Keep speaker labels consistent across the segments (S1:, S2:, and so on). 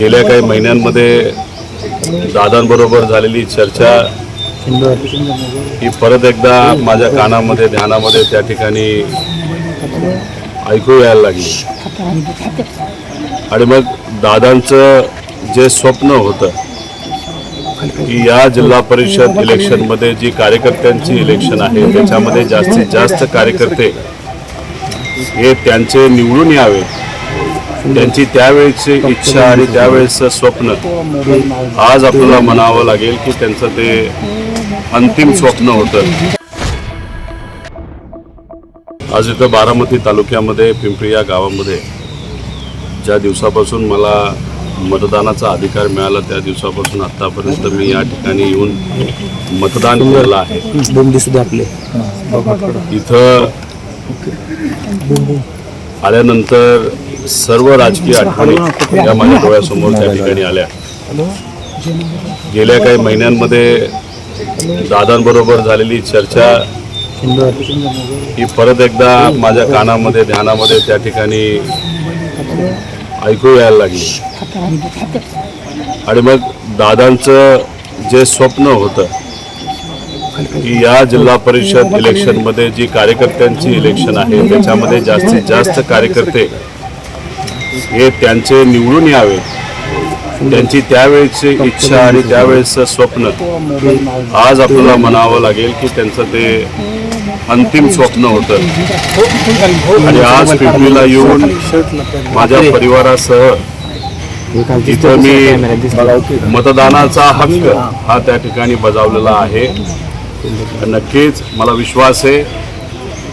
S1: गेल्या काही महिन्यांमध्ये दादांबरोबर झालेली चर्चा ही परत एकदा माझ्या कानामध्ये ध्यानामध्ये त्या ठिकाणी ऐकू यायला लागली आणि मग दादांचं जे स्वप्न होतं की या जिल्हा परिषद इलेक्शनमध्ये जी कार्यकर्त्यांची इलेक्शन आहे त्याच्यामध्ये जास्तीत जास्त कार्यकर्ते हे त्यांचे निवडून यावे, त्यांची त्यावेळेची इच्छा आणि त्यावेळेचं स्वप्न आज आपल्याला म्हणावं लागेल की त्यांचं ते अंतिम स्वप्न होतं. आज इथं बारामती तालुक्यामध्ये पिंपरी या गावामध्ये ज्या दिवसापासून मला मतदानाचा अधिकार मिळाला त्या दिवसापासून आत्तापर्यंत मी या ठिकाणी येऊन मतदान केलं आहे. इथं आल्यानंतर सर्व राजकीय आठवणी या माझ्या डोळ्यासमोर त्या ठिकाणी आल्या. गेल्या काही महिन्यांमध्ये दादांबरोबर झालेली चर्चा ही परत एकदा माझ्या कानामध्ये ध्यानामध्ये त्या ठिकाणी ऐकू यायला लागली आणि मग दादांचं जे स्वप्न होतं की या जिल्हा परिषद इलेक्शनमध्ये जी कार्यकर्त्यांची इलेक्शन आहे त्याच्यामध्ये जास्तीत जास्त कार्यकर्ते हे त्यांचे निवडून यावे, त्यांची त्यावेळेची इच्छा आणि त्यावेळेचं स्वप्न आज आपल्याला म्हणावं लागेल की त्यांचं ते अंतिम स्वप्न होतं. आणि आज पिंपरीला येऊन माझ्या परिवारासह इथं मी मतदानाचा हक्क हा त्या ठिकाणी बजावलेला आहे. नक्कीच मला विश्वास आहे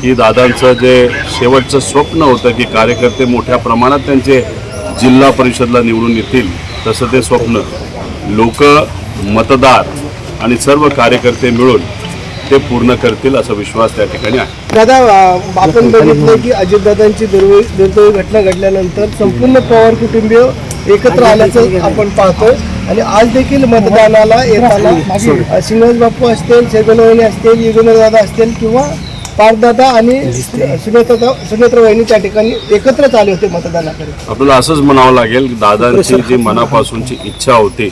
S1: की दादांचं जे शेवटचं स्वप्न होतं की कार्यकर्ते मोठ्या प्रमाणात त्यांचे जिल्हा परिषदला निवडून येतील तसं ते स्वप्न लोक, मतदार आणि सर्व कार्यकर्ते मिळून ते पूर्ण करतील असा विश्वास त्या ठिकाणी आहे.
S2: दादा, आपण बघितलं की अजितदादांची दुर्दैवी घटना घडल्यानंतर संपूर्ण पवार कुटुंबीय एकत्र आल्याचं आपण पाहतोय आणि आज देखील मतदानाला येताना श्रीनिवास बापू असतील, छगनवहिनी असतील, युगेंद्र दादा असतील किंवा पार्थदादा आणि सुनेत्रा वहिनी त्या ठिकाणी एकत्रच आले होते मतदानाकडे.
S1: आपल्याला असंच म्हणावं लागेल दादांची जी मनापासूनची इच्छा होती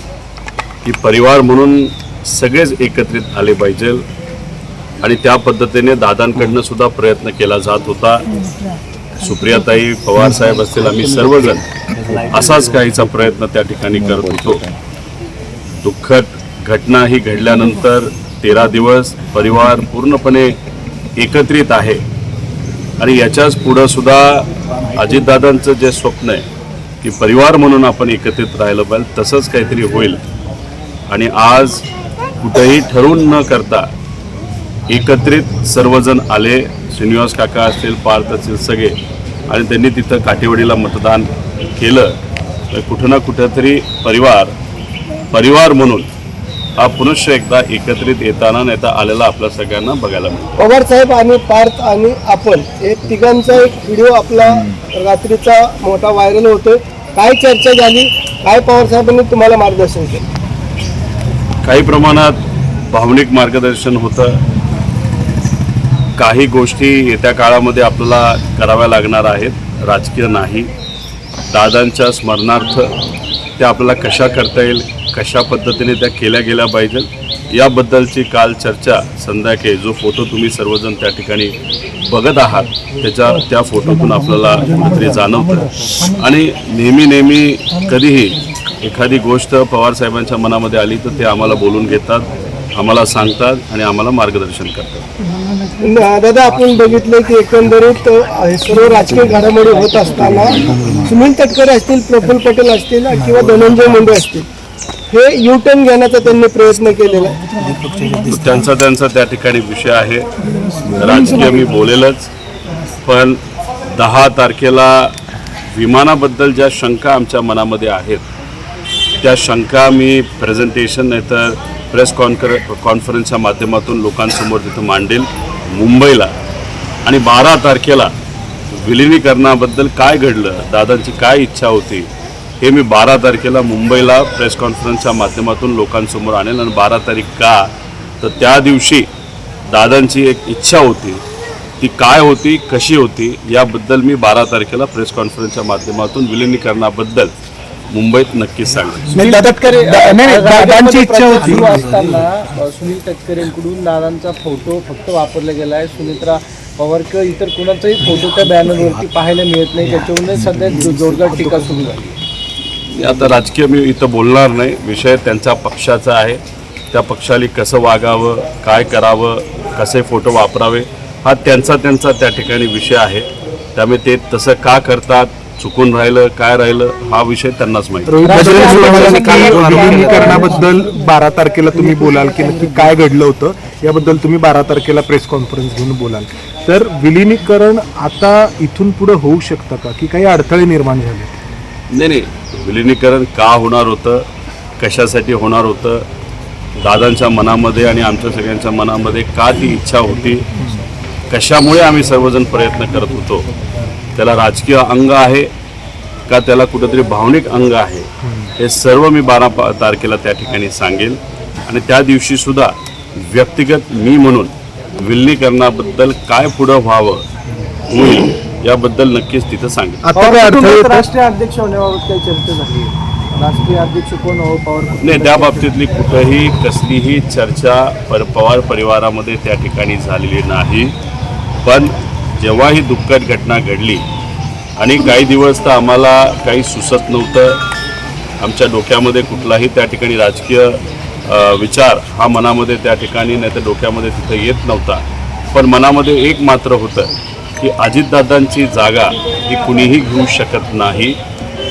S1: की परिवार म्हणून सगळेच एकत्रित आले पाहिजे आणि त्या पद्धतीने दादांकडनं सुद्धा प्रयत्न केला जात होता. सुप्रियाताई, पवार साहेब असतील, आम्ही सर्वजण असाच काहीचा प्रयत्न त्या ठिकाणी करत होतो. दुःखद घटना ही घडल्यानंतर 13 दिवस परिवार पूर्णपणे एकत्रित आहे आणि याच्याच पुढं सुद्धा अजितदादांचं जे स्वप्न आहे की परिवार म्हणून आपण एकत्रित राहिलं पाहिजे तसंच काहीतरी होईल. आणि आज कुठेही ठरवून न करता एकत्रित सर्वजण आले. श्रीनिवास काका असतील, पार्थ असतील, सगळे, आणि त्यांनी तिथं काठेवाडीला मतदान केलं. तर कुठं ना कुठंतरी परिवार म्हणून हा पुनश्च एकदा एकत्रित येताना नेता आलेला आपल्या सगळ्यांना बघायला मिळतो.
S2: पवार साहेब आणि पार्थ आणि आपण हे तिघांचा एक व्हिडिओ आपला रात्रीचा मोठा व्हायरल होतोय. काय चर्चा झाली, काय पवार साहेबांनी तुम्हाला मार्गदर्शन केलं?
S1: काही प्रमाणात भावनिक मार्गदर्शन होतं. काही गोष्टी येत्या काळामध्ये आपल्याला कराव्या लागणार आहेत, राजकीय नाही. दादांच्या स्मरणार्थ त्या आपल्याला कशा करता येईल, कशा पद्धतीने त्या केल्या गेल्या पाहिजे याबद्दलची काल चर्चा संध्याकाळी जो फोटो तुम्ही सर्वजण त्या ठिकाणी बघत आहात त्या फोटोतून आपल्याला कुठेतरी जाणवतं. आणि नेहमी कधीही एखादी गोष्ट पवारसाहेबांच्या मनामध्ये आली तर ते आम्हाला बोलून घेतात, आम्हाला सांगतात आणि आम्हाला मार्गदर्शन करतात.
S2: दादा, आपण बघितलं की एकंदरीत सर्व राजकीय घडामोडी होत असताना सुनील तटकरे असतील, प्रफुल्ल पटेल असतील किंवा धनंजय मुंडे असतील, हे युटर्न घेण्याचा त्यांनी प्रयत्न केलेला आहे.
S1: त्यांचा त्या ठिकाणी विषय आहे. राजकीय मी बोलेलच, पण 10 तारखेला विमानाबद्दल ज्या शंका आमच्या मनामध्ये आहेत त्या शंका मी प्रेझेंटेशन नाहीतर प्रेस कॉन्फरन्सच्या माध्यमातून लोकांसमोर तिथं मांडेल मुंबईला. आणि 12 तारखेला विलिनीकरणाबद्दल काय घडलं, दादांची काय इच्छा होती हे मी 12 तारखेला मुंबईला प्रेस कॉन्फरन्सच्या माध्यमातून लोकांसमोर आणेल. आणि 12 तारीख का, तर त्या दिवशी दादांची एक इच्छा होती, ती काय होती, कशी होती याबद्दल मी 12 तारखेला प्रेस कॉन्फरन्सच्या माध्यमातून विलिनीकरणाबद्दल मुंबईत नक्कीच सांगेल.
S3: नाही, दादांची इच्छा होती.
S2: सुरू असताना सुनील तटकरेंकडून दादांचा फोटो फक्त वापरला गेला आहे. सुनेत्रा पवार किंवा इतर कोणाचाही फोटो त्या बॅनरवरती पाहायला मिळत नाही. त्याच्यामुळे सध्या जोरदार टीका सुरू झाली.
S1: आता राजकीय मी इथं बोलणार नाही. विषय त्यांच्या पक्षाचा आहे. त्या पक्षाला कसं वागावं, काय करावं, कसे फोटो वापरावे हा त्यांचा त्या ठिकाणी विषय आहे. त्यामुळे ते तसं का करतात, चुकून राहिलं काय राहिलं हा विषय त्यांनाच माहिती.
S3: विलिनीकरणाबद्दल 12 तारखेला तुम्ही बोलाल की नक्की काय घडलं होतं याबद्दल तुम्ही 12 तारखेला प्रेस कॉन्फरन्स घेऊन बोलाल. तर विलिनीकरण आता इथून पुढे होऊ शकतं का की काही अडथळे निर्माण झाले?
S1: नाही, विलिनीकरण का होणार होतं, कशासाठी होणार होतं, दादांच्या मनामध्ये आणि आमच्या सगळ्यांच्या मनामध्ये का ती इच्छा होती, कशामुळे आम्ही सर्वजण प्रयत्न करत होतो, त्याला राजकीय अंग आहे का त्याला कुठंतरी भावनिक अंग आहे, हे सर्व मी 12 तारखेला त्या ठिकाणी सांगेल. आणि त्या दिवशी सुद्धा व्यक्तिगत मी म्हणून विलिनीकरणाबद्दल काय पुढं व्हावं होईल याबद्दल नक्कीच तिथं सांगेल.
S3: आता काय अडथळे येतात?
S2: राष्ट्रीय अध्यक्ष होण्याबाबत काही चर्चा झाली? राष्ट्रीय अध्यक्ष कोण हो पवार?
S1: नाही, त्या बाबतीतली कुठंही कसलीही चर्चा पवार परिवारामध्ये त्या ठिकाणी झालेली नाही. पण जेव्हा ही दुःखद घटना घडली आणि काही दिवस तर आम्हाला काही सुचत नव्हतं, आमच्या डोक्यामध्ये कुठलाही त्या ठिकाणी राजकीय विचार हा मनामध्ये त्या ठिकाणी नाही तर डोक्यामध्ये तिथं येत नव्हता. पण मनामध्ये एक मात्र होतं की अजितदादांची जागा ही कुणीही घेऊ शकत नाही.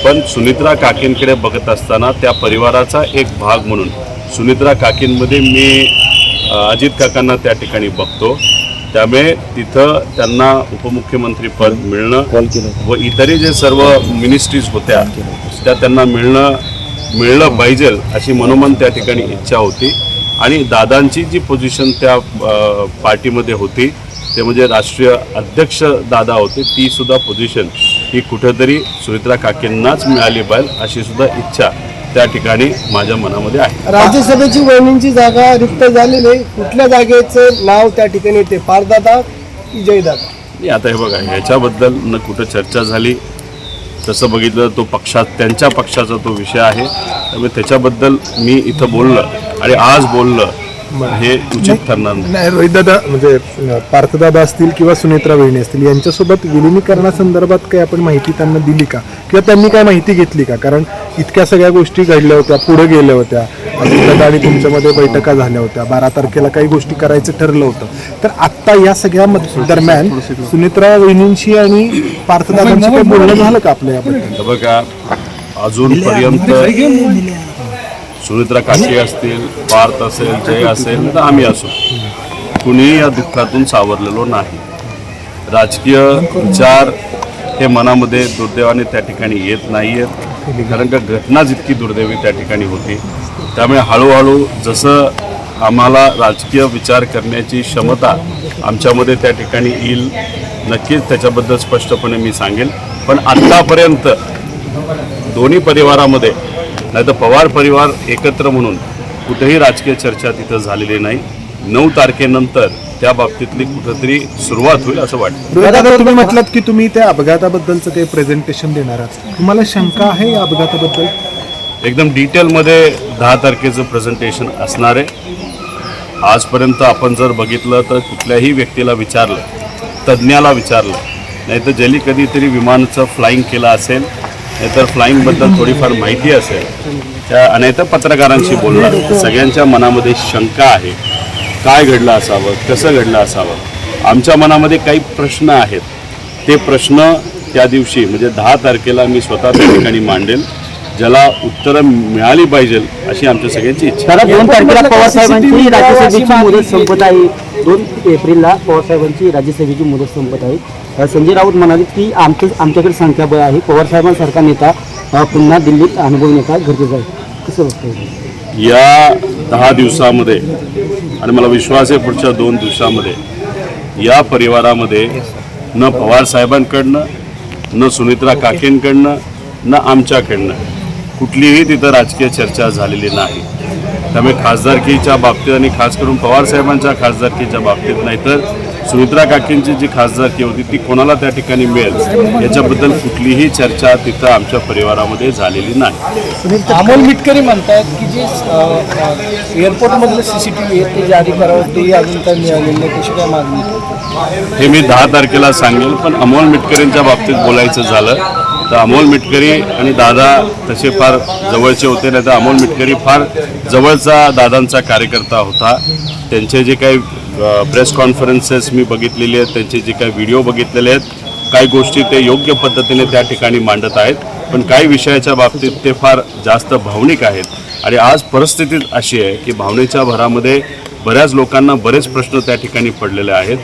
S1: पण सुनेत्रा काकींकडे बघत असताना त्या परिवाराचा एक भाग म्हणून सुनेत्रा काकींमध्ये मी अजित काकांना त्या ठिकाणी बघतो. त्यामुळे तिथं त्यांना उपमुख्यमंत्री पद मिळणं व इतरही जे सर्व मिनिस्ट्रीज होत्या त्या त्यांना मिळलं पाहिजे अशी मनोमन त्या ठिकाणी इच्छा होती. आणि दादांची जी पोझिशन त्या पार्टीमध्ये होती ते म्हणजे राष्ट्रीय अध्यक्ष दादा होते, ती सुद्धा पोझिशन ही कुठेतरी सुनेत्रा काकींनाच मिळाली पाहिजे अशी सुद्धा इच्छा त्या ठिकाणी माझ्या मनामध्ये आहे.
S2: राज्यसभेची वहिनींची जागा रिक्त झालेली आहे. कुठल्या जागेचं नाव त्या ठिकाणी येते, पारदादा की जयदादा?
S1: नाही, आता हे बघा, ह्याच्याबद्दल न कुठं चर्चा झाली. तसं बघितलं तो त्यांच्या पक्षाचा तो विषय आहे. त्यामुळे त्याच्याबद्दल मी इथं बोललं आणि आज बोललं हे उचित ठरणार नाही.
S3: रोहितदादा म्हणजे पार्थदादा असतील किंवा सुनेत्रा वहिनी असतील यांच्यासोबत विलिनीकरणासंदर्भात काही आपण माहिती त्यांना दिली का किंवा त्यांनी काय माहिती घेतली का? कारण इतक्या सगळ्या गोष्टी घडल्या होत्या, पुढे गेल्या होत्या, अजितदादा आणि तुमच्यामध्ये बैठका झाल्या होत्या, 12 तारखेला काही गोष्टी करायचं ठरलं होतं. तर आत्ता या सगळ्या दरम्यान सुनेत्रा वहिनींशी आणि पार्थदादांशी काही बोलणं झालं का आपल्या याबद्दल?
S1: बघा, अजूनपर्यंत सुनेत्रा काकी असतील, पार्थ असेल, जय असेल तर आम्ही असो, कुणीही या दुःखातून सावरलेलो नाही. राजकीय विचार हे मनामध्ये दुर्दैवाने त्या ठिकाणी येत नाही आहेत. कारण का घटना जितकी दुर्दैवी त्या ठिकाणी होती. त्यामुळे हळूहळू जसं आम्हाला राजकीय विचार करण्याची क्षमता आमच्यामध्ये त्या ठिकाणी येईल, नक्कीच त्याच्याबद्दल स्पष्टपणे मी सांगेल. पण आत्तापर्यंत दोन्ही परिवारामध्ये नाही तर पवार परिवार एकत्र म्हणून कुठेही राजकीय चर्चा तिथं झालेली नाही. 9 तारखेनंतर त्या बाबतीतली कुठंतरी सुरुवात होईल असं वाटतं.
S3: दादा, तुम्ही म्हटलात की तुम्ही त्या अपघाताबद्दलचं काही प्रेझेंटेशन देणार आहात. तुम्हाला शंका आहे या अपघाताबद्दल?
S1: एकदम डिटेलमध्ये 10 तारखेचं प्रेझेंटेशन असणार आहे. आजपर्यंत आपण जर बघितलं तर कुठल्याही व्यक्तीला विचारलं, तज्ज्ञाला विचारलं, नाहीतर ज्यांनी कधीतरी विमानाचं फ्लाईंग केलं असेल, नाहीतर फ्लाईंगबद्दल थोडीफार माहिती असेल, त्या नाहीतर पत्रकारांशी बोलणार, सगळ्यांच्या मनामध्ये शंका आहे. काय घडलं असावं, कसं घडलं असावं. आमच्या मनामध्ये काही प्रश्न आहेत. ते प्रश्न त्या दिवशी म्हणजे 10 तारखेला मी स्वतः त्या ठिकाणी मांडेल, ज्याला उत्तरं मिळाली पाहिजे अशी आमच्या सगळ्यांची इच्छा.
S4: 2 तारखेला पवारसाहेबांची राज्यसभेची मुदत संपत आहे. 2 एप्रिलला पवारसाहेबांची राज्यसभेची मुदत संपत आहे. संजय राऊत म्हणाले की आमच्याकडे संख्याबळ आहे, पवारसाहेबांसारखा नेता पुन्हा दिल्लीत अनुभवी नेता गरजेचा आहे. कसं बघतं
S1: या 10 दिवसामध्ये आणि मला विश्वास आहे पुढच्या 2 दिवसामध्ये या परिवारामध्ये न पवारसाहेबांकडनं, न सुनेत्रा काकींकडनं, न आमच्याकडनं कुठलीही तिथं राजकीय चर्चा झालेली नाही. त्यामुळे खासदारकीच्या बाबतीत आणि खास करून पवारसाहेबांच्या खासदारकीच्या बाबतीत नाही तर सुमित्रा काकींची जी खासदारकी होती ती कोणाला त्या ठिकाणी मिळेल याच्याबद्दल कुठलीही चर्चा तिथं आमच्या परिवारामध्ये झालेली नाही.
S2: अमोल मिटकरी म्हणतात की जे एअरपोर्टमधलं CCTV आहे ते जारी करावं, तेही अजून काय मिळालेलं नाही, कशी काय मागणी?
S1: हे मी 10 तारखेला सांगेल. पण अमोल मिटकरींच्या बाबतीत बोलायचं झालं तर अमोल मिटकरी आणि दादा तसे फार जवळचे होते, नाही तर अमोल मिटकरी फार जवळचा दादांचा कार्यकर्ता होता. त्यांचे जे काही प्रेस कॉन्फरन्सेस मी बघितलेले आहेत, त्यांचे जे काही व्हिडिओ बघितलेले आहेत, काही गोष्टी ते योग्य पद्धतीने त्या ठिकाणी मांडत आहेत. पण काही विषयाच्या बाबतीत ते फार जास्त भावनिक आहेत. आणि आज परिस्थिती अशी आहे की भावनेच्या भरामध्ये बऱ्याच लोकांना बरेच प्रश्न त्या ठिकाणी पडलेले आहेत.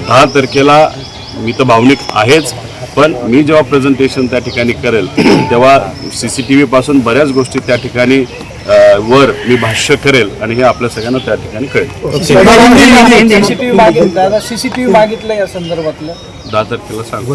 S1: 10 तारखेला मी तर भावनिक आहेच, पण मी जेव्हा प्रेझेंटेशन त्या ठिकाणी करेल तेव्हा CCTV पासून बऱ्याच गोष्टी त्या ठिकाणी वर मी भाष्य करेल आणि हे आपल्या सगळ्यांना त्या ठिकाणी कळेल.
S2: CCTV मागितलं या संदर्भातलं
S1: 10 तारखेला सांगू.